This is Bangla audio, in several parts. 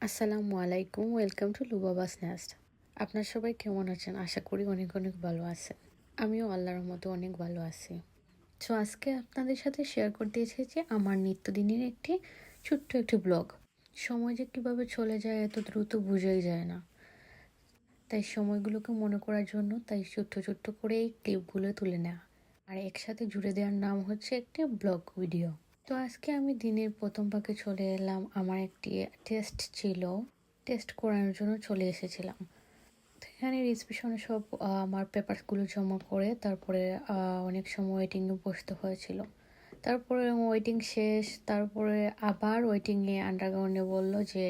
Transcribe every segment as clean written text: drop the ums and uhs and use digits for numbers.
আসসালামু আলাইকুম, ওয়েলকাম টু লুবাবাস নেস্ট। আপনার সবাই কেমন আছেন? আশা করি অনেক অনেক ভালো আছেন। আমিও আল্লাহর মতো অনেক ভালো আছি। সো আজকে আপনাদের সাথে শেয়ার করতে এসেছি আমার নিত্যদিনের একটি ছোট্ট একটি ব্লগ। সময় যে কীভাবে চলে যায় এত দ্রুত বোঝাই যায় না। তাই সময়গুলোকে মনে করার জন্য তাই ছোট্ট ছোট্ট করে এই ক্লিপগুলো তুলে নেওয়া আর একসাথে জুড়ে দেওয়ার নাম হচ্ছে একটি ব্লগ ভিডিও। তো আজকে আমি দিনের প্রথম ভাগে চলে এলাম। আমার একটি টেস্ট ছিল, টেস্ট করানোর জন্য চলে এসেছিলাম। তো এখানে রিসেপশনে সব আমার পেপারসগুলো জমা করে তারপরে অনেক সময় ওয়েটিংয়ে বসতে হয়েছিল। তারপরে ওয়েটিং শেষ, তারপরে আবার ওয়েটিংয়ে আন্ডারগ্রাউন্ডে বললো যে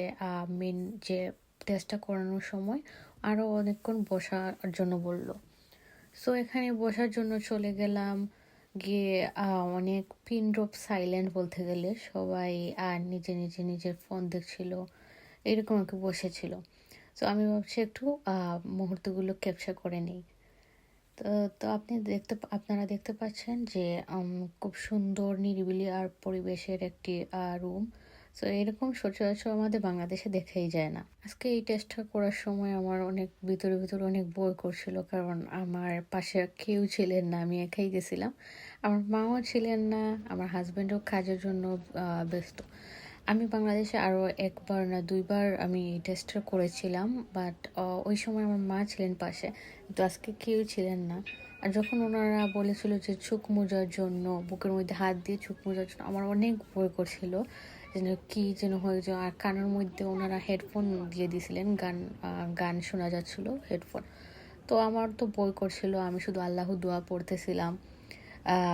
মেন যে টেস্টটা করানোর সময় আরও অনেকক্ষণ বসার জন্য বলল। সো এখানে বসার জন্য চলে গেলাম। গিয়ে অনেক পিন ড্রপ সাইলেন্ট বলতে গেলে, সবাই নিজে নিজে নিজের ফোন দেখছিল, এরকম আর কি বসেছিল। তো আমি ভাবছি একটু মুহূর্তগুলো ক্যাপচার করে নিই। তো তো আপনারা দেখতে পাচ্ছেন যে খুব সুন্দর নিরিবিলি আর পরিবেশের একটি রুম। তো এরকম সচরাচর আমাদের বাংলাদেশে দেখেই যায় না। আজকে এই টেস্টটা করার সময় আমার অনেক ভিতরে ভিতরে অনেক বই করছিল, কারণ আমার পাশে কেউ ছিলেন না, আমি একাই গেছিলাম। আমার মাও ছিলেন না, আমার হাজব্যান্ডও কাজের জন্য ব্যস্ত। আমি বাংলাদেশে আরও একবার না দুইবার আমি এই টেস্টটা করেছিলাম, বাট ওই সময় আমার মা ছিলেন পাশে, কিন্তু আজকে কেউ ছিলেন না। আর যখন ওনারা বলেছিল যে চোখ মোজার জন্য, বুকের মধ্যে হাত দিয়ে চোখ মোজার জন্য, আমার অনেক ভয় করছিল যেন কি যেন হয়ে যায়। আর কানের মধ্যে ওনারা হেডফোন দিয়ে দিয়েছিলেন, গান শোনা যাচ্ছিল হেডফোন। তো আমার তো ভয় করছিল, আমি শুধু আল্লাহ দোয়া পড়তেছিলাম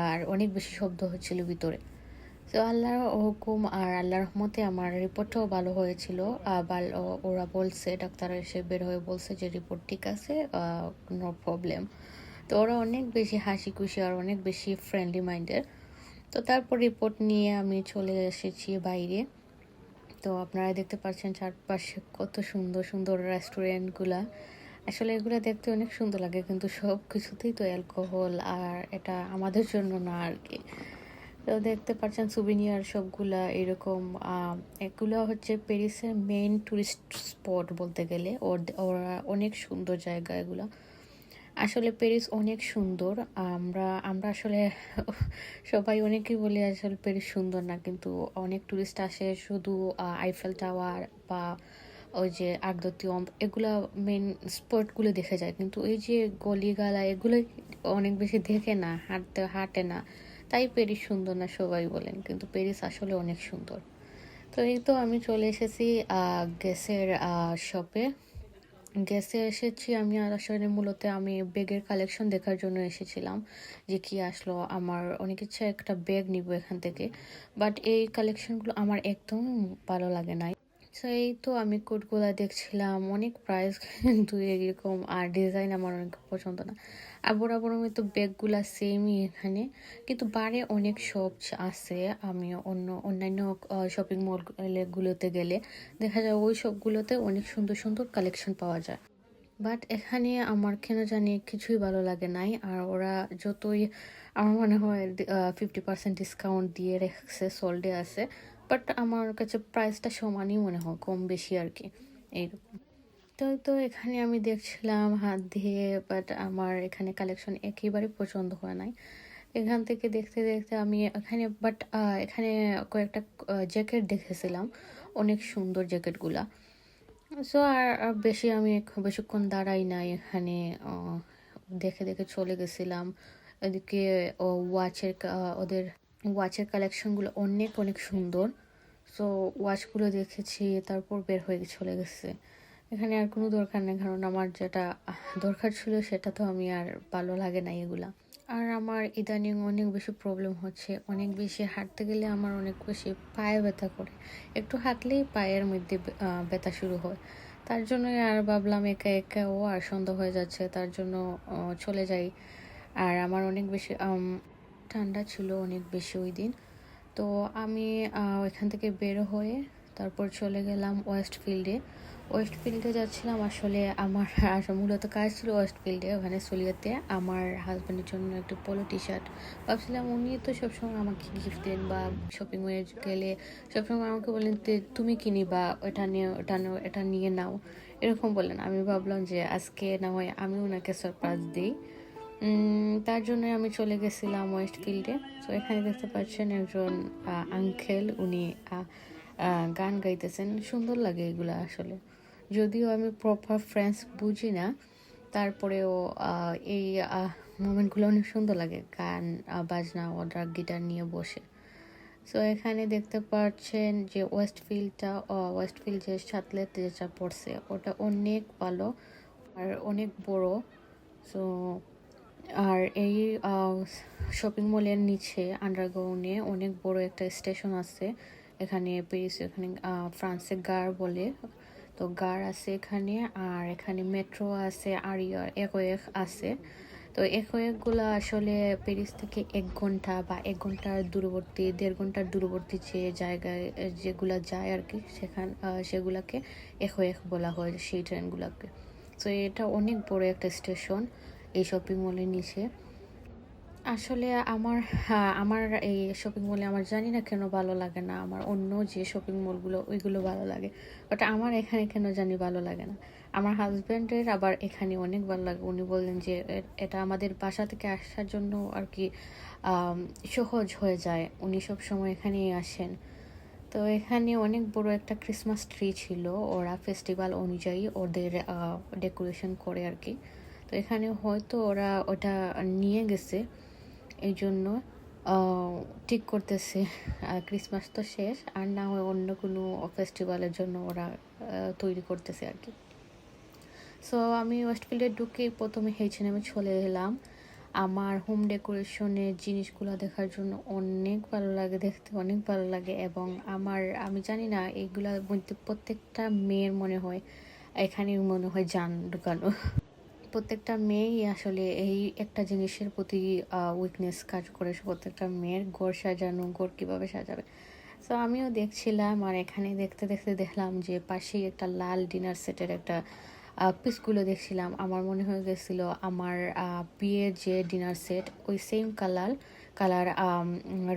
আর অনেক বেশি শব্দ হচ্ছিল ভিতরে। তো আল্লাহর হুকুম আর আল্লাহর রহমতে আমার রিপোর্টটাও ভালো হয়েছিল। ওরা বলছে, ডাক্তার এসে বের হয়ে বলছে যে রিপোর্ট ঠিক আছে, নো প্রবলেম। তো ওরা অনেক বেশি হাসি খুশি আর অনেক বেশি ফ্রেন্ডলি মাইন্ডের। তো তারপর রিপোর্ট নিয়ে আমি চলে এসেছি বাইরে। তো আপনারা দেখতে পাচ্ছেন চারপাশে কত সুন্দর সুন্দর রেস্টুরেন্টগুলা। আসলে এগুলো দেখতে অনেক সুন্দর লাগে, কিন্তু সব কিছুতেই তো অ্যালকোহল, আর এটা আমাদের জন্য না আর কি। তো দেখতে পাচ্ছেন সুভিনিয়ার সবগুলা এরকম। এগুলো হচ্ছে প্যারিসের মেইন টুরিস্ট স্পট বলতে গেলে। ওরা অনেক সুন্দর জায়গা এগুলো। আসলে প্যারিস অনেক সুন্দর। আমরা আমরা আসলে সবাই অনেকেই বলে আসলে প্যারিস সুন্দর না, কিন্তু অনেক টুরিস্ট আসে শুধু আইফেল টাওয়ার বা ওই যে আর্ক দ্য ট্রিওম্ফ, এগুলা মেন স্পটগুলো দেখে যায়, কিন্তু এই যে গলিগালা এগুলো অনেক বেশি দেখে না, হাঁটে না। তাই প্যারিস সুন্দর না সবাই বলেন, কিন্তু প্যারিস আসলে অনেক সুন্দর। তো এই তো আমি চলে এসেছি গ্যাসের শপে। গ্যাসে এসেছি আমি। আর আসলে মূলত আমি ব্যাগের কালেকশন দেখার জন্য এসেছিলাম, যে কি আসলো। আমার অনেক ইচ্ছা একটা ব্যাগ নিব এখান থেকে, বাট এই কালেকশনগুলো আমার একদম ভালো লাগে না। তো এই তো আমি কোটগুলা দেখছিলাম, অনেক প্রাইস কিন্তু এরকম, আর ডিজাইন আমার অনেক পছন্দ না। আর বরাবর আমি তো ব্যাগগুলা সেমই এখানে, কিন্তু বারে অনেক শপ আছে। আমি অন্যান্য শপিং মলগুলোতে গেলে দেখা যায় ওই সবগুলোতে অনেক সুন্দর সুন্দর কালেকশন পাওয়া যায়, বাট এখানে আমার কেন জানি কিছুই ভালো লাগে নাই। আর ওরা যতই আমার মনে হয় 50% ডিসকাউন্ট দিয়ে রেখেছে, সোল্ডে আছে, বাট আমার কাছে প্রাইসটা সমানই মনে হয়, কম বেশি আর কি এইরকম। তো এখানে আমি দেখছিলাম হাত দিয়ে, বাট আমার এখানে কালেকশন একেবারে পছন্দ হয় নাই। এখান থেকে দেখতে দেখতে আমি এখানে কয়েকটা জ্যাকেট দেখেছিলাম, অনেক সুন্দর জ্যাকেটগুলা। সো আর বেশি আমি বেশিক্ষণ দাঁড়াই নাই এখানে। দেখে দেখে চলে গেছিলাম এদিকে। ওদের ওয়াচের কালেকশনগুলো অনেক অনেক সুন্দর। সো ওয়াচগুলো দেখেছি, তারপর বের হয়ে চলে গেছে। এখানে আর কোনো দরকার নেই, কারণ আমার যেটা দরকার ছিল সেটা তো আমি আর ভালো লাগে না এগুলা। আর আমার ইদানিং অনেক বেশি প্রবলেম হচ্ছে, অনেক বেশি হাঁটতে গেলে আমার অনেক বেশি পায়ে ব্যথা করে। একটু হাঁটলেই পায়ের মধ্যে ব্যথা শুরু হয়। তার জন্যই আর ভাবলাম একা একা আর সন্ধ্যা হয়ে যাচ্ছে, তার জন্য চলে যাই। আর আমার অনেক বেশি ঠান্ডা ছিল অনেক বেশি ওই দিন। তো আমি ওইখান থেকে বের হয়ে তারপর চলে গেলাম ওয়েস্ট ফিল্ডে। ওয়েস্টফিল্ডে যাচ্ছিলাম। আসলে আমার মূলত কাজ ছিল ওয়েস্টফিল্ডে, ওখানে সলিয়াতে আমার হাজব্যান্ডের জন্য একটু পোলো টি শার্ট। ভাবছিলাম উনি তো সবসময় আমাকে গিফট দেন বা শপিং এ গেলে সবসময় আমাকে বলেন তুমি কিনিবা, এটা নিয়ে নাও, এরকম বলেন। আমি ভাবলাম যে আজকে না হয় আমি ওনাকে সারপ্রাইজ দিই। তার জন্য আমি চলে গেছিলাম ওয়েস্টফিল্ডে। তো এখানে দেখতে পাচ্ছেন একজন আঙ্কেল, উনি গান গাইতেছেন। সুন্দর লাগে এগুলো আসলে, যদিও আমি প্রপার ফ্রেঞ্চ বুঝি না, তারপরেও এই মোমেন্টগুলো অনেক সুন্দর লাগে। গান বাজনা, ওরা গিটার নিয়ে বসে। সো এখানে দেখতে পাচ্ছেন যে ওয়েস্টফিল্ড যে সাতলেট যেটা পড়ছে ওটা অনেক ভালো আর অনেক বড়। সো আর এই শপিং মলের নিচে আন্ডারগ্রাউন্ডে অনেক বড় একটা স্টেশন আছে। এখানে এখানে ফ্রান্সে গার বলে, তো গার আছে এখানে। আর এখানে মেট্রো আছে, আর একোয়েক আছে। তো একোয়েকগুলো আসলে প্যারিস থেকে 1 ঘন্টা বা 1 ঘন্টার দূরবর্তী, 1.5 ঘন্টার দূরবর্তী যে জায়গায় যেগুলা যায় আর কি, সেগুলাকে একোয়েক বলা হয়, সেই ট্রেনগুলোকে। তো এটা অনেক বড় একটা স্টেশন এই শপিং মলের নিচে। আসলে আমার এই শপিং মলে আমার জানি না কেন ভালো লাগে না। আমার অন্য যে শপিং মলগুলো ওইগুলো ভালো লাগে, বাট আমার এখানে কেন জানি ভালো লাগে না। আমার হাজব্যান্ডের আবার এখানে অনেক ভালো লাগে। উনি বললেন যে এটা আমাদের বাসা থেকে আসার জন্য আর কি সহজ হয়ে যায়, উনি সব সময় এখানেই আসেন। তো এখানে অনেক বড় একটা ক্রিসমাস ট্রি ছিল, ওরা ফেস্টিভ্যাল অনুযায়ী ওদের ডেকোরেশন করে আর কি। তো এখানে হয়তো ওরা ওটা নিয়ে গেছে, এই জন্য ঠিক করতেছে। ক্রিসমাস তো শেষ, আর না হয় অন্য কোনো ফেস্টিভ্যালের জন্য ওরা তৈরি করতেছে আর কি। সো আমি ওয়েস্টফিল্ডে ঢুকে প্রথমে H&M চলে এলাম। আমার হোম ডেকোরেশনের জিনিসগুলো দেখার জন্য অনেক ভালো লাগে, দেখতে অনেক ভালো লাগে। এবং আমি জানি না, এইগুলোর মধ্যে প্রত্যেকটা মেয়ের মনে হয় এখানে মনে হয় জান ঢুকানো। প্রত্যেকটা মেয়েই আসলে এই একটা জিনিসের প্রতি উইকনেস কাজ করে। প্রত্যেকটা মেয়ের ঘর সাজানো, ঘর কীভাবে সাজাবে। সো আমিও দেখছিলাম, আর এখানে দেখতে দেখতে দেখলাম যে পাশেই একটা লাল ডিনার সেটের একটা পিসগুলো দেখছিলাম। আমার মনে হয়ে গেছিল আমার বিয়ের যে ডিনার সেট ওই সেম কালার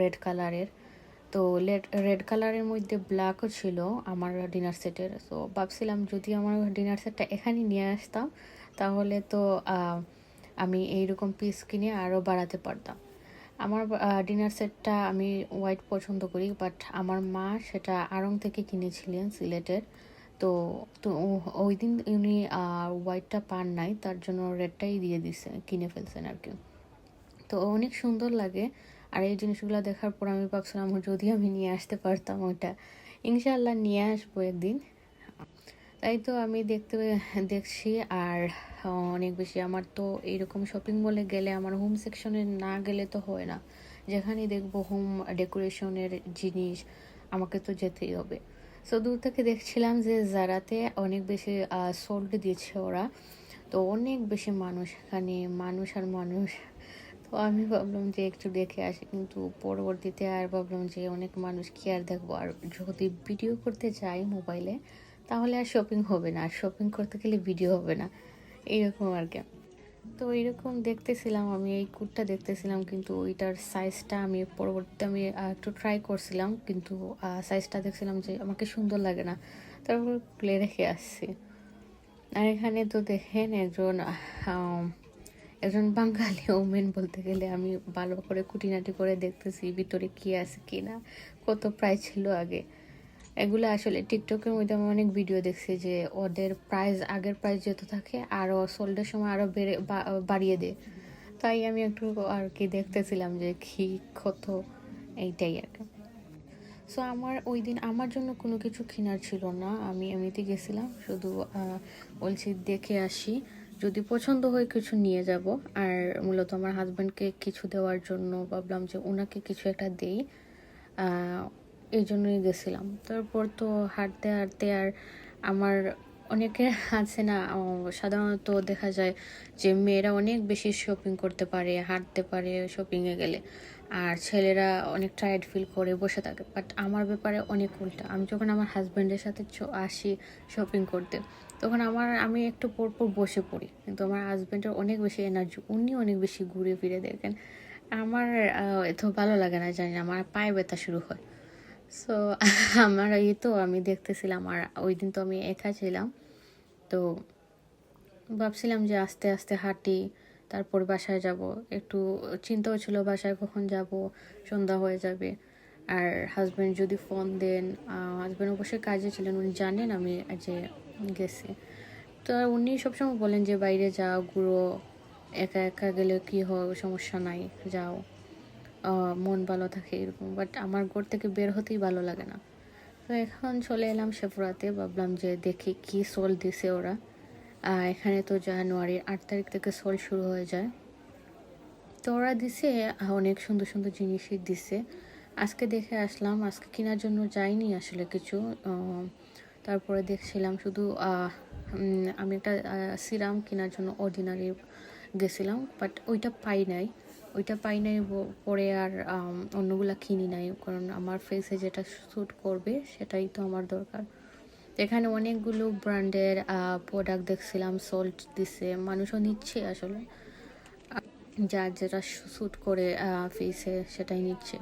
রেড কালারের। তো রেড কালারের মধ্যে ব্ল্যাকও ছিল আমার ডিনার সেটের। সো ভাবছিলাম যদি আমার ডিনার সেটটা এখানে নিয়ে আসতাম, তাহলে তো আমি এইরকম পিস কিনে আরও বাড়াতে পারতাম। আমার ডিনার সেটটা আমি হোয়াইট পছন্দ করি, বাট আমার মা সেটা আড়ং থেকে কিনেছিলেন, সিলেটের। তো তো ওই দিন উনি হোয়াইটটা পান নাই, তার জন্য রেডটাই দিয়ে কিনে ফেলছেন আর কি। তো অনেক সুন্দর লাগে। আর এই জিনিসগুলো দেখার পর আমি ভাবছিলাম যদি আমি নিয়ে আসতে পারতাম ওটা। ইনশাআল্লাহ নিয়ে আসবো একদিন। তাই তো আমি দেখছি। আর অনেক বেশি আমার তো এইরকম শপিং মলে গেলে আমার হোম সেকশনে না গেলে তো হয় না। যেখানেই দেখবো হোম ডেকোরেশনের জিনিস, আমাকে তো যেতেই হবে। সো দূর থেকে দেখছিলাম যে জারাতে অনেক বেশি সোল্ড দিয়েছে ওরা। তো অনেক বেশি মানুষ এখানে, মানুষ আর মানুষ। তো আমি ভাবলাম যে একটু দেখে আসি, কিন্তু পরবর্তীতে আর ভাবলাম যে অনেক মানুষ কি আর দেখবো। আর যদি ভিডিও করতে যাই মোবাইলে, তাহলে আর শপিং হবে না, আর শপিং করতে গেলে ভিডিও হবে না, এইরকম আর কি। তো এইরকম দেখতেছিলাম, আমি এই কুর্তা দেখতেছিলাম, কিন্তু ওইটার সাইজটা আমি পরবর্তীতে আমি একটু ট্রাই করছিলাম, কিন্তু সাইজটা দেখছিলাম যে আমাকে সুন্দর লাগে না, তারপর খুলে রেখে আসছি। আর এখানে তো দেখেন একজন বাঙালি ওমেন বলতে গেলে, আমি ভালো করে খুঁটিনাটি করে দেখতেছি ভিতরে কি আছে কি না, কত প্রাইস ছিল আগে। এগুলো আসলে টিকটকের মধ্যে আমি অনেক ভিডিও দেখছি যে ওদের আগের প্রাইস যত থাকে আরও সোল্ডের সময় আরও বাড়িয়ে দেয়। তাই আমি একটু আর কি দেখতেছিলাম যে কি কত, এইটাই আর কি। সো ওই দিন আমার জন্য কোনো কিছু কেনার ছিল না, আমি এমনিতে গেছিলাম শুধু বলছি দেখে আসি, যদি পছন্দ হয় কিছু নিয়ে যাব। আর মূলত আমার হাজব্যান্ডকে কিছু দেওয়ার জন্য ভাবলাম যে ওনাকে কিছু একটা দেই, এই জন্যই গেছিলাম। তারপর তো হাঁটতে হাঁটতে, আর আমার অনেকে আছে না, সাধারণত দেখা যায় যে মেয়েরা অনেক বেশি শপিং করতে পারে, হাঁটতে পারে শপিংয়ে গেলে, আর ছেলেরা অনেক টায়ার্ড ফিল করে বসে থাকে। বাট আমার ব্যাপারে অনেক উল্টা। আমি যখন আমার হাজব্যান্ডের সাথে আসি শপিং করতে, তখন আমি একটু পর পর বসে পড়ি, কিন্তু আমার হাজব্যান্ডের অনেক বেশি এনার্জি, উনি অনেক বেশি ঘুরে ফিরে দেখেন। আমার এত ভালো লাগে না, জানি না, আমার পায়ে ব্যথা শুরু হয়। সো আমার তো আমি দেখতেছিলাম, আর ওই দিন তো আমি একা ছিলাম, তো ভাবছিলাম যে আস্তে আস্তে হাঁটি, তারপর বাসায় যাব। একটু চিন্তাও ছিল বাসায় কখন যাব, সন্ধ্যা হয়ে যাবে। আর হাজব্যান্ড যদি ফোন দেন, হাজব্যান্ড অবশ্যই কাজে ছিলেন, উনি জানেন আমি যে গেছি। তো উনি সবসময় বলেন যে বাইরে যাও, ঘুরো, একা একা গেলে কি হয়, সমস্যা নাই, যাও, মন ভালো থাকে এরকম। বাট আমার ঘর থেকে বের হতেই ভালো লাগে না। তো এখন চলে এলাম সেফুরাতে, ভাবলাম যে দেখি কি সোল দিছে ওরা। এখানে তো জানুয়ারির 8 তারিখ থেকে সোল শুরু হয়ে যায়। তো ওরা দিছে অনেক সুন্দর সুন্দর জিনিসই দিছে। আজকে দেখে আসলাম, আজকে কেনার জন্য যাইনি আসলে কিছু। তারপরে দেখছিলাম শুধু আমি একটা সিরাম কেনার জন্য অর্ডিনারি গেছিলাম, বাট ওইটা পাই নাই পরে আর অন্যগুলা কিনি নাই, কারণ আমার ফেসে যেটা স্যুট করবে সেটাই তো আমার দরকার। এখানে অনেকগুলো ব্র্যান্ডের প্রোডাক্ট দেখছিলাম, সল্ট দিছে, মানুষও নিচ্ছে আসলে, যার যেটা স্যুট করে ফেসে সেটাই নিচ্ছে।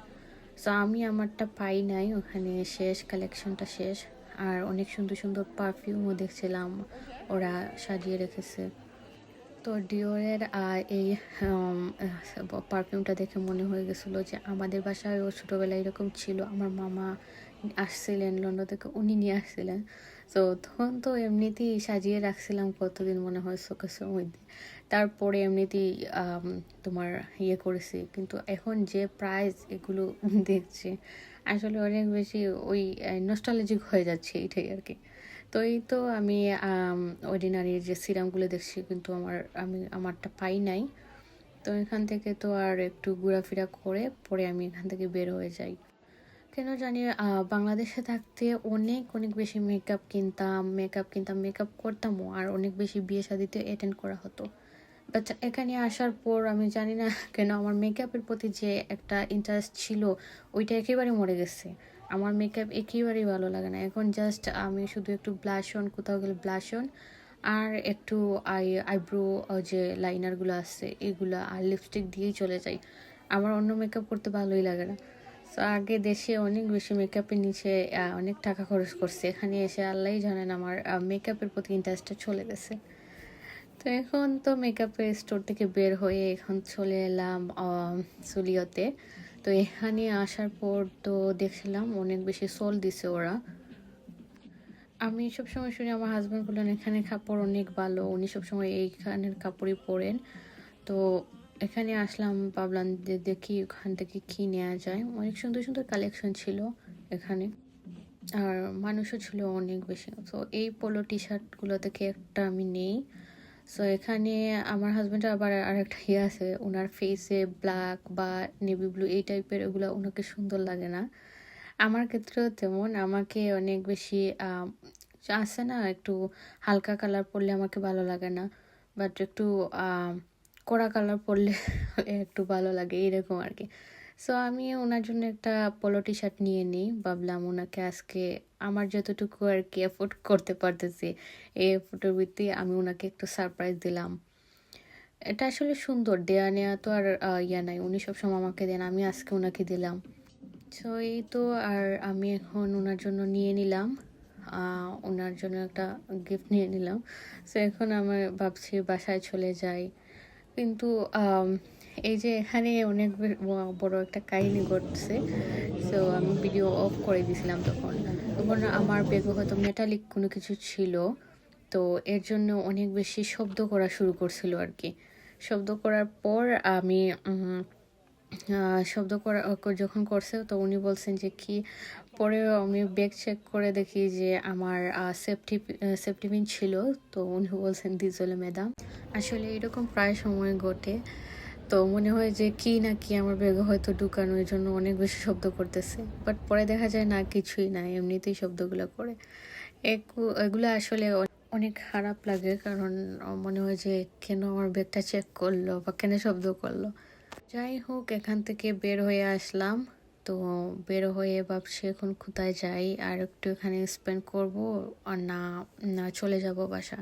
সো আমি আমারটা পাই নাই, ওখানে শেষ, কালেকশনটা শেষ। আর অনেক সুন্দর সুন্দর পারফিউমও দেখছিলাম, ওরা সাজিয়ে রেখেছে। তো ডিওরের এই পারফিউমটা দেখে মনে হয়ে গেছিলো যে আমাদের বাসায়ও ছোটোবেলায় এরকম ছিল, আমার মামা আসছিলেন লন্ডন থেকে, উনি নিয়ে আসছিলেন। তো তখন তো এমনিতেই সাজিয়ে রাখছিলাম কতদিন, মনে হয় শোকেসের মধ্যে। তারপরে এমনিতেই তোমার করেছি, কিন্তু এখন যে প্রাইস এগুলো দেখছি, আসলে অনেক বেশি ওই নস্টালজিক হয়ে যাচ্ছে, এইটাই আর কি। তো এই তো আমি অর্ডিনারি যে সিরামগুলো দেখছি, কিন্তু আমারটা পাই নাই। তো এখান থেকে তো আর একটু ঘোরাফেরা করে পরে আমি এখান থেকে বের হয়ে যাই। কেন জানি বাংলাদেশে থাকতে অনেক অনেক বেশি মেকআপ করতামও, আর অনেক বেশি বিয়ে শাদিতে অ্যাটেন্ড করা হতো। বাট এখানে আসার পর আমি জানি না কেন আমার মেকআপের প্রতি যে একটা ইন্টারেস্ট ছিল, ওইটা একেবারে মরে গেছে। আমার মেকআপ একেবারেই ভালো লাগে না এখন। জাস্ট আমি শুধু একটু ব্লাশ অন, কোথাও গেলে ব্লাশ অন, আর একটু আইব্রো যে লাইনারগুলো আছে এগুলা, আর লিপস্টিক দিয়েই চলে যাই। আমার অন্য মেকআপ করতে ভালোই লাগে না। তো আগে দেশে অনেক বেশি মেকআপের নিচে অনেক টাকা খরচ করছে, এখানে এসে আল্লাহই জানেন আমার মেকআপের প্রতি ইন্টারেস্টটা চলে গেছে। তো এখন তো মেকআপের স্টোর থেকে বের হয়ে এখন চলে এলাম সুলিওতে। তো এখানে আসার পর তো দেখছিলাম অনেক বেশি সোল দিছে ওরা। আমি সবসময় শুনি, আমার হাজব্যান্ড বললেন এখানে কাপড় অনেক ভালো, উনি সবসময় এইখানের কাপড়ই পরেন। তো এখানে আসলাম, ভাবলাম যে দেখি ওখান থেকে কি নেওয়া যায়। অনেক সুন্দর সুন্দর কালেকশন ছিল এখানে, আর মানুষও ছিল অনেক বেশি। তো এই পোলো টি শার্টগুলো থেকে একটা আমি নেই। সো এখানে আমার হাজব্যান্ডের আবার আরেকটা আছে, ওনার ফেসে ব্ল্যাক বা নেভি ব্লু এই টাইপের, ওগুলো ওনাকে সুন্দর লাগে না। আমার ক্ষেত্রেও তেমন, আমাকে অনেক বেশি আছে না, একটু হালকা কালার পরলে আমাকে ভালো লাগে না, বাট একটু কড়া কালার পরলে একটু ভালো লাগে, এরকম আর কি। সো আমি ওনার জন্য একটা পোলো টি শার্ট নিয়ে নিই, ভাবলাম ওনাকে আজকে আমার যতটুকু আর কি এফোর্ড করতে পারতেছি, এই এফোর্টের ভিত্তি আমি ওনাকে একটু সারপ্রাইজ দিলাম। এটা আসলে সুন্দর, দেয়া নেওয়া তো আর নাই, উনি সবসময় আমাকে দেন, আমি আজকে ওনাকে দিলাম। সো এই তো, আর আমি এখন ওনার জন্য নিয়ে নিলাম, ওনার জন্য একটা গিফট নিয়ে নিলাম। সো এখন আমি ভাবছি বাসায় চলে যাই, কিন্তু এই যে এখানে অনেক বড় একটা কাহিনী ঘটছে। সো আমি ভিডিও অফ করে দিয়েছিলাম তখন। তখন আমার ব্যাগে হয়তো মেটালিক কোনো কিছু ছিল, তো এর জন্য অনেক বেশি শব্দ করা শুরু করছিল আর কি। শব্দ করার পর আমি শব্দ করা যখন করছে, তো উনি বলছেন যে কি, পরে আমি ব্যাগ চেক করে দেখি যে আমার সেফটি পিন ছিল। তো উনি বলছেন দিজলে ম্যাডাম, আসলে এরকম প্রায় সময় ঘটে। তো মনে হয় যে কি না কি আমার ব্যাগে হয়তো ঢুকানো, এই জন্য অনেক বেশি শব্দ করতেছে। বাট পরে দেখা যায় না, কিছুই না, এমনিতেই শব্দগুলো করে। এগুলো আসলে অনেক খারাপ লাগে, কারণ মনে হয় যে কেন আমার ব্যাগটা চেক করলো বা কেন শব্দ করলো। যাই হোক, এখান থেকে বের হয়ে আসলাম। তো বের হয়ে ভাবছি এখন কোথায় যাই, আর একটু এখানে স্পেন্ড করব আর না না চলে যাব বাসা।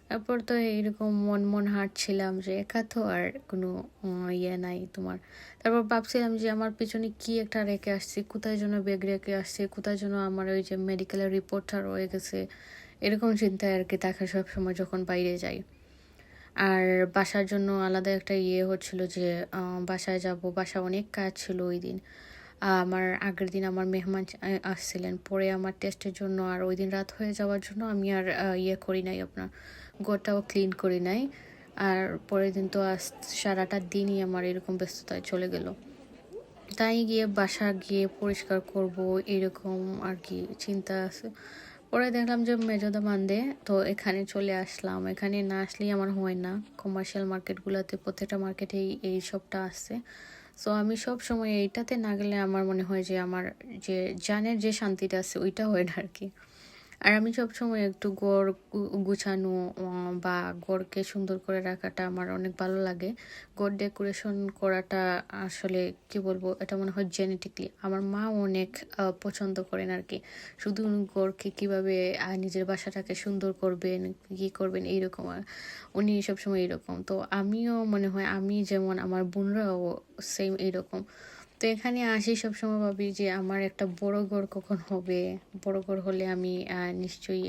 তারপর তো এইরকম মন মন হাঁটছিলাম যে একা তো আর কোনো ইয়ে নাই তোমার। তারপর ভাবছিলাম যে আমার পিছনে কি একটা রেখে আসছি, কোথায় যেন ব্যাগ রেখে আসছি, কোথায় যেন আমার ওই যে মেডিকেলের রিপোর্টটা রয়ে গেছে। এরকম চিন্তায় আর কি থাকে সবসময় যখন বাইরে যাই। আর বাসার জন্য আলাদা একটা ইয়ে হচ্ছিল যে বাসায় যাব, বাসা অনেক কাজ ছিল ওই দিন। আমার আগের দিন আমার মেহমান আসছিলেন, পরে আমার টেস্টের জন্য, আর ওই দিন রাত হয়ে যাওয়ার জন্য আমি আর ইয়ে করি নাই, আপনার ঘরটাও ক্লিন করি নাই। আর পরের দিন তো আজ সারাটা দিনই আমার এরকম ব্যস্ততায় চলে গেল। তাই গিয়ে বাসা গিয়ে পরিষ্কার করব এরকম আর কি চিন্তা আছে। পরে দেখলাম যে মেজদা মান্দে, তো এখানে চলে আসলাম। এখানে না আসলেই আমার হয় না, কমার্শিয়াল মার্কেটগুলোতে প্রত্যেকটা মার্কেটেই এই সবটা আসছে। সো আমি সব সময় এইটাতে না গেলে আমার মনে হয় যে আমার যে জানের যে শান্তিটা আছে ওইটা হয় না আর কি। আর আমি সবসময় একটু ঘর গুছানো বা ঘরকে সুন্দর করে রাখাটা আমার অনেক ভালো লাগে। ঘর ডেকোরেশন করাটা আসলে কি বলবো, এটা মনে হয় জেনেটিকলি আমার মা অনেক পছন্দ করেন আর কি। শুধু উনি ঘরকে কীভাবে নিজের বাসাটাকে সুন্দর করবেন, কী করবেন এইরকম উনি সবসময় এইরকম। তো আমিও মনে হয় আমি যেমন আমার বোনরাও সেম এইরকম। তো এখানে আসি সবসময় ভাবি যে আমার একটা বড় ঘর কখন হবে, বড় ঘর হলে আমি নিশ্চয়ই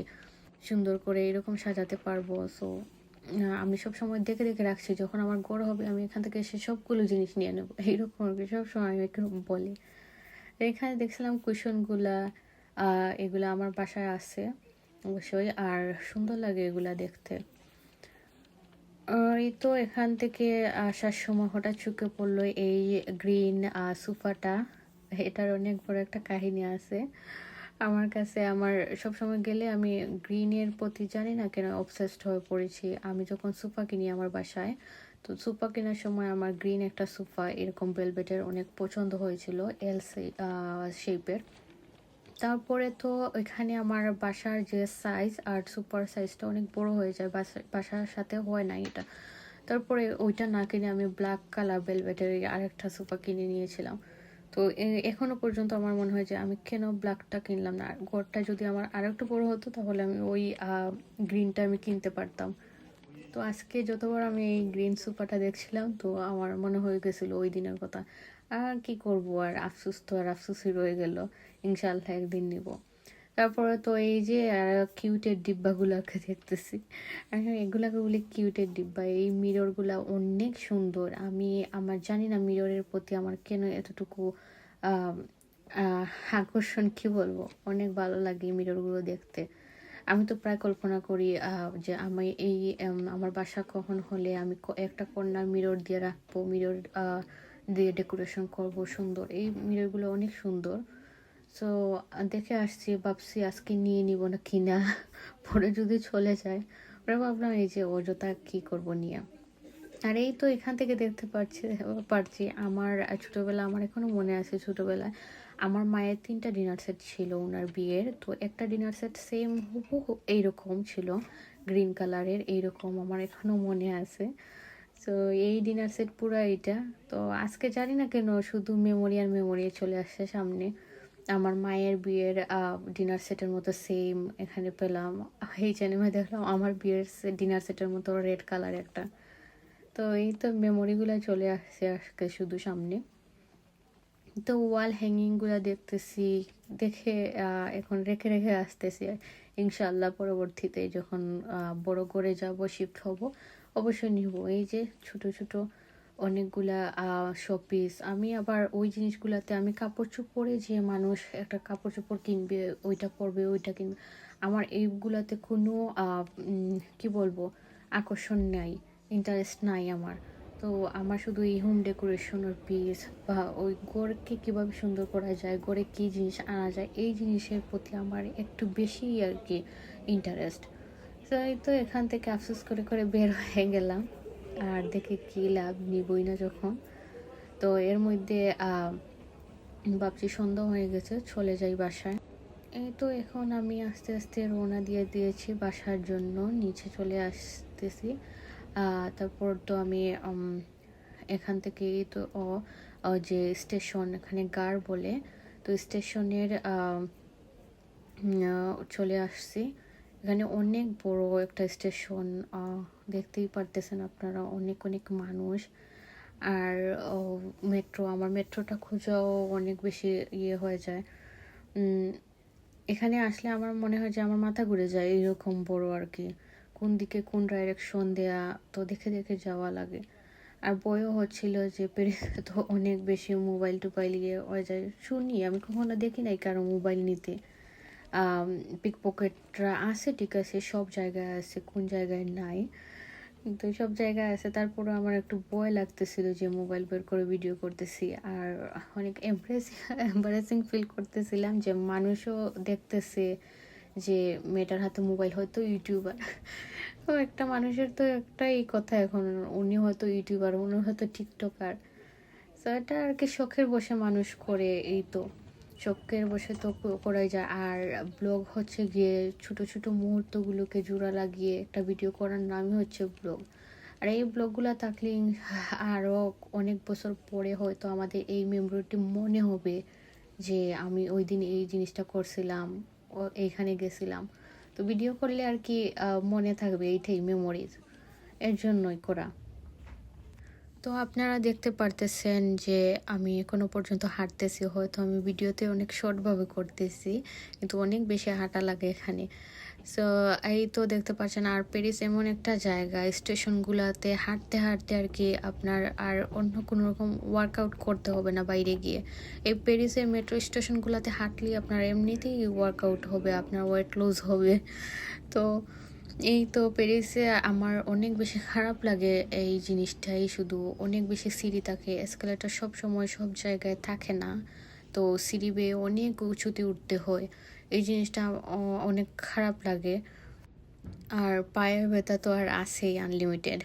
সুন্দর করে এরকম সাজাতে পারবো। সো আমি সবসময় দেখে দেখে রাখছি যখন আমার ঘর হবে আমি এখান থেকে এসে সবগুলো জিনিস নিয়ে নেবো, এইরকম আর কি সবসময় আমি এরকম বলি। এখানে দেখছিলাম কুশনগুলা, এগুলা আমার বাসায় আছে অবশ্যই, আর সুন্দর লাগে এগুলা দেখতে। এই তো এখান থেকে আসার সময় হঠাৎ চোখে পড়লো এই গ্রিন সোফাটা। এটার অনেক বড় একটা কাহিনী আছে আমার কাছে। আমার সবসময় গেলে আমি গ্রিনের প্রতি জানি না কেন অবসেসড হয়ে পড়েছি। আমি যখন সোফা কিনি আমার বাসায়, তো সোফা কেনার সময় আমার গ্রিন একটা সোফা এরকম ভেলভেটের অনেক পছন্দ হয়েছিল, এল শেপের। তারপরে তো এখানে আমার বাসার যে সাইজ আর সুপার সাইজটা অনেক বড় হয়ে যায়, বাসার সাথে হয় না এটা। তারপরে ওইটা না কিনে আমি ব্ল্যাক কালার ভেলভেটের আরেকটা সোফা কিনে নিয়েছিলাম। তো এখনো পর্যন্ত আমার মনে হয় যে আমি কেন ব্ল্যাকটা কিনলাম না। ঘরটা যদি আমার আরেকটু বড় হতো তাহলে আমি ওই গ্রিনটা আমি কিনতে পারতাম। তো আজকে যতবার আমি এই গ্রিন সোফাটা দেখছিলাম তো আমার মনে হয়ে গেছিলো ওই দিনের কথা। আর কি করব, আর আফসোস তো আর আফসোসই রয়ে গেল। ইনশাল্লাহ একদিন নিব। তারপরে তো এই যে কিউটের ডিব্বাগুলোকে দেখতেছি, আমি এগুলাকে বলি কিউটের ডিব্বা। এই মিররগুলা অনেক সুন্দর। আমি আমার জানি না মিররের প্রতি আমার কেন এতটুকু আহ আহ আকর্ষণ, কি বলবো, অনেক ভালো লাগে মিররগুলো দেখতে। আমি তো প্রায় কল্পনা করি যে আমি এই আমার বাসা কখন হলে আমি একটা কর্নার মিরর দিয়ে রাখবো, মিরর দিয়ে ডেকোরেশন করব সুন্দর। এই মিররগুলো অনেক সুন্দর। সো দেখে আসছি, ভাবছি আজকে নিয়ে নিব না কিনা, পরে যদি চলে যায়। ওরা ভাবলাম এই যে অযথা কি করব নিয়ে। আর এই তো এখান থেকে দেখতে পারছি আমার ছোটবেলা, আমার এখনো মনে আছে ছোটবেলায় আমার মায়ের 3টা ডিনার সেট ছিল ওনার বিয়ের। তো একটা ডিনার সেট সেম হুবহু এইরকম ছিল, গ্রিন কালারের এইরকম, আমার এখনো মনে আছে। তো এই ডিনার সেট পুরো এইটা। তো আজকে জানি না কেন শুধু মেমোরি আর মেমোরি চলে আসছে সামনে। আমার মায়ের বিয়ের ডিনার সেটের মতো সেম এখানে পেলাম। এই চ্যানেলে দেখলাম আমার বিয়ের ডিনার সেটের মতো রেড কালার একটা। তো এই তো মেমোরিগুলো চলে আসছে আজকে শুধু সামনে। তো ওয়াল হ্যাঙ্গিংগুলো দেখতেছি, দেখে এখন রেখে রেখে আসতেছি। ইনশাল্লাহ পরবর্তীতে যখন বড় করে যাব, শিফট হব, অবশ্যই নিব। এই যে ছোট ছোট অনেকগুলা শোপিস। আমি আবার ওই জিনিসগুলাতে আমি কাপড় চোপড়ে, যে মানুষ একটা কাপড় চোপড় কিনবে, ওইটা পরবে, ওইটা কিনবে, আমার এইগুলাতে কোনো কি বলবো আকর্ষণ নাই, ইন্টারেস্ট নাই আমার। তো আমার শুধু এই হোম ডেকোরেশনের পিস বা ওই ঘরকে কীভাবে সুন্দর করা যায়, ঘরে কী জিনিস আনা যায়, এই জিনিসের প্রতি আমার একটু বেশি আর কি ইন্টারেস্ট। তো এই তো এখান থেকে আফসোস করে করে বের হয়ে গেলাম। আর দেখে কী লাভ, নিবই না যখন। তো এর মধ্যে ভাবছি সন্ধ্যা হয়ে গেছে, চলে যাই বাসায়। এই তো এখন আমি আস্তে আস্তে রওনা দিয়ে দিয়েছি বাসার জন্য, নিচে চলে আসতেছি। তারপর তো আমি এখান থেকেই তো যে স্টেশন এখানে গার বলে, তো স্টেশনের চলে আসছি। এখানে অনেক বড় একটা স্টেশন, দেখতেই পারতেছেন আপনারা, অনেক অনেক মানুষ। আর মেট্রো, আমার মেট্রোটা খোঁজাও অনেক বেশি হয়ে যায়। এখানে আসলে আমার মনে হয় যে আমার মাথা ঘুরে যায়, এইরকম বড় আর কি, কোন দিকে কোন ডাইরেকশন দেয়া, তো দেখে দেখে যাওয়া লাগে। আর বইও হচ্ছিল যে তো অনেক বেশি মোবাইল টোবাইল হয়ে যায়। শুনি, আমি কখনো দেখি নাই কারো মোবাইল নিতে। পিক পকেটরা আছে, ঠিক আছে, সব জায়গায় আছে, কোন জায়গায় নাই তো সব জায়গায় আছে। তারপরে আমার একটু ভয় লাগতেছিল যে মোবাইল বের করে ভিডিও করতেছি, আর অনেক এম্বারেসিং ফিল করতেছিলাম যে মানুষও দেখতেছে যে মেয়েটার হাতে মোবাইল, হয়তো ইউটিউবার। তো একটা মানুষের তো একটাই কথা এখন, উনি হয়তো ইউটিউবার, উনি হয়তো টিকটকার। তো এটা আর কি শখের বসে মানুষ করে, এই তো শখের বসে তো করাই যায়। আর ব্লগ হচ্ছে গিয়ে ছোট ছোট মুহূর্তগুলোকে জোড়া লাগিয়ে একটা ভিডিও করার নামই হচ্ছে ব্লগ। আর এই ব্লগগুলো থাকলে আরও অনেক বছর পরে হয়তো আমাদের এই মেমোরিটি মনে হবে যে আমি ওই দিন এই জিনিসটা করছিলাম, এইখানে গেছিলাম। তো ভিডিও করলে আর কি মনে থাকবে, এইটাই মেমোরিজ, এর জন্যই করা। তো আপনারা দেখতে পারতেছেন যে আমি এখনো পর্যন্ত হাঁটতেছি, হয়তো আমি ভিডিওতে অনেক শর্টভাবে করতেছি, কিন্তু অনেক বেশি হাঁটা লাগে এখানে। সো এই তো দেখতে পাচ্ছেন। আর প্যারিস এমন একটা জায়গা, স্টেশনগুলোতে হাঁটতে হাঁটতে আর কি আপনার আর অন্য কোনো রকম ওয়ার্কআউট করতে হবে না বাইরে গিয়ে। এই প্যারিসের মেট্রো স্টেশনগুলোতে হাঁটলেই আপনার এমনিতেই ওয়ার্কআউট হবে, আপনার ওয়েট লুজ হবে। তো এই তো প্যারিসে আমার অনেক বেশি খারাপ লাগে এই জিনিসটাই, শুধু অনেক বেশি সিঁড়ি থাকে, এসকেলেটার সব সময় সব জায়গায় থাকে না, তো সিঁড়ি বেয়ে অনেক উঁচুতে উঠতে হয়। এই জিনিসটা অনেক খারাপ লাগে। আর পায়ের ব্যথা তো আর আছেই আনলিমিটেড।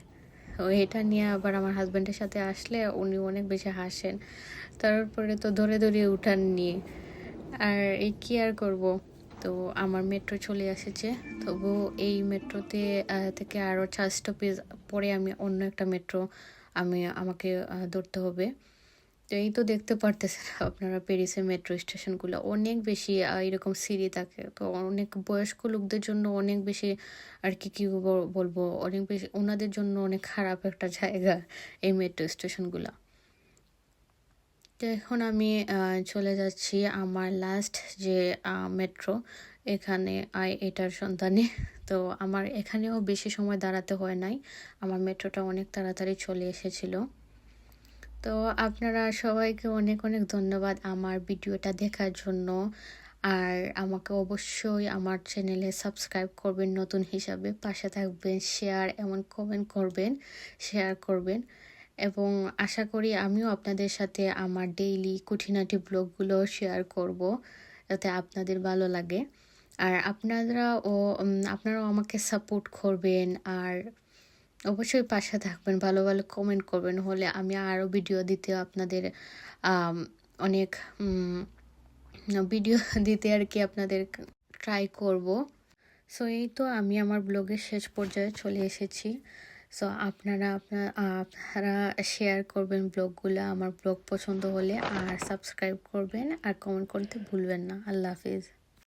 তো এটা নিয়ে আবার আমার হাজব্যান্ডের সাথে আসলে উনি অনেক বেশি হাসেন, তারপরে তো ধরে ধরে উঠান নিয়ে। আর এই কি আর করব। তো আমার মেট্রো চলে এসেছে, তবু এই মেট্রোতে থেকে আরও 4 স্টপেজ পরে আমি অন্য একটা মেট্রো আমাকে ধরতে হবে। তো এই তো দেখতে পারতেছেন আপনারা, প্যারিসের মেট্রো স্টেশনগুলো অনেক বেশি এরকম সিঁড়ি থাকে, তো অনেক বয়স্ক লোকদের জন্য অনেক বেশি আর কি বলবো, অনেক বেশি ওনাদের জন্য অনেক খারাপ একটা জায়গা এই মেট্রো স্টেশনগুলো। তো এখন আমি চলে যাচ্ছি আমার লাস্ট যে মেট্রো, এখানে এটার সন্ধানে। তো আমার এখানেও বেশি সময় দাঁড়াতে হয় নাই, আমার মেট্রোটা অনেক তাড়াতাড়ি চলে এসেছিল। তো আপনারা সবাইকে অনেক অনেক ধন্যবাদ আমার ভিডিওটা দেখার জন্য। আর আমাকে অবশ্যই আমার চ্যানেলে সাবস্ক্রাইব করবেন নতুন হিসাবে, পাশে থাকবেন, শেয়ার এমন কমেন্ট করবেন, শেয়ার করবেন। এবং আশা করি আমিও আপনাদের সাথে আমার ডেইলি খুঁটিনাটি ব্লগগুলো শেয়ার করব, যাতে আপনাদের ভালো লাগে। আর আপনারাও আমাকে সাপোর্ট করবেন, আর অবশ্যই পাশে থাকবেন, ভালো ভালো কমেন্ট করবেন, হলে আমি আরও ভিডিও দিতে আপনাদের অনেক ভিডিও দিতে আর কি আপনাদের ট্রাই করব। সো এই তো আমি আমার ব্লগের শেষ পর্যায়ে চলে এসেছি। সো আপনারা শেয়ার করবেন ব্লগগুলো, আমার ব্লগ পছন্দ হলে, আর সাবস্ক্রাইব করবেন আর কমেন্ট করতে ভুলবেন না। আল্লাহ হাফিজ।